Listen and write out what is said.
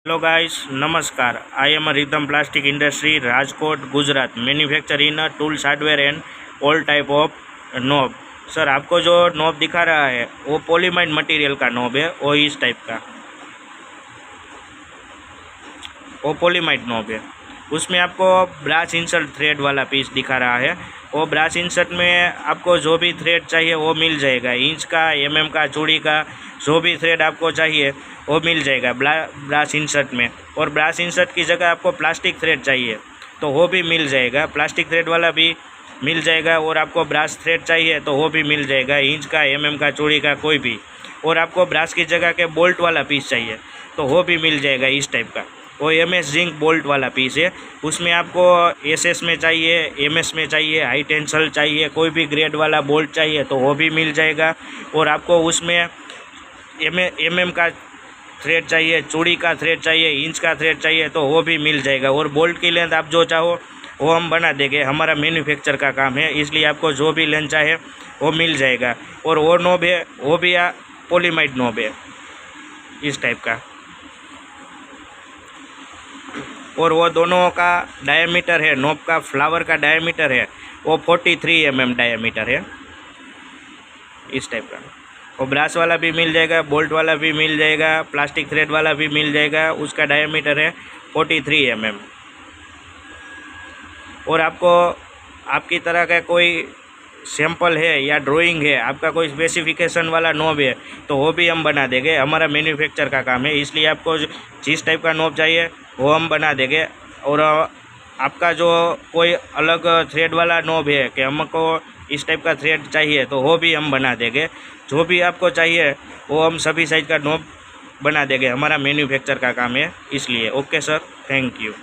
Hello guys, नमस्कार। I am rhythm plastic industry, Rajkot, Gujarat. Manufacture in tools, hardware and all type of knob. Sir, आपको जो knob दिखा रहा है वो पॉलीमाइड मटेरियल का नॉब है। वो इस टाइप का वो पॉलीमाइड नॉब है। उसमें आपको ब्रास इंसर्ट थ्रेड वाला पीस दिखा रहा है। वो ब्रास इंसर्ट में आपको जो भी थ्रेड चाहिए वो मिल जाएगा। इंच का, एमएम का, चूड़ी का, जो भी थ्रेड आपको चाहिए वो मिल जाएगा ब्रास इंसर्ट में। और ब्रास इंसर्ट की जगह आपको प्लास्टिक थ्रेड चाहिए तो वो भी मिल जाएगा। प्लास्टिक थ्रेड वाला भी मिल जाएगा। और आपको ब्रास थ्रेड चाहिए तो वो भी मिल जाएगा, इंच का, एमएम का, चूड़ी का, कोई भी। और आपको ब्रास की जगह के बोल्ट वाला पीस चाहिए तो वो भी मिल जाएगा इस टाइप का। वो एमएस जिंक बोल्ट वाला पीस है। उसमें आपको एसएस में चाहिए, एमएस में चाहिए, हाई टेंसल चाहिए, कोई भी ग्रेड वाला बोल्ट चाहिए तो वो भी मिल जाएगा। और आपको उसमें एमएम का थ्रेड चाहिए, चूड़ी का थ्रेड चाहिए, इंच का थ्रेड चाहिए तो वो भी मिल जाएगा। और बोल्ट की लेंथ आप जो चाहो वो हम बना देंगे। हमारा मैन्युफैक्चर का काम है, इसलिए आपको जो भी लेंथ चाहे वो मिल जाएगा। और वो नॉब है वो भी पॉलीमाइड नॉब है इस टाइप का। और वो दोनों का डायमीटर है, नॉब का फ्लावर का डायमीटर है वो 43 mm डायमीटर है इस टाइप का। वो ब्रास वाला भी मिल जाएगा, बोल्ट वाला भी मिल जाएगा, प्लास्टिक थ्रेड वाला भी मिल जाएगा। उसका डायमीटर है 43 mm। और आपको आपकी तरह का कोई सैंपल है या ड्राइंग है, आपका कोई स्पेसिफिकेशन वाला नॉब है तो वो भी हम बना देंगे। हमारा मैन्युफैक्चर का काम है, इसलिए आपको जिस टाइप का नॉब चाहिए वो हम बना देंगे। और आपका जो कोई अलग थ्रेड वाला नॉब है कि हमको इस टाइप का थ्रेड चाहिए तो वो भी हम बना देंगे। जो भी आपको चाहिए वो हम सभी साइज का नॉब बना देंगे। हमारा मैन्युफैक्चर का काम है इसलिए। Okay sir, thank you.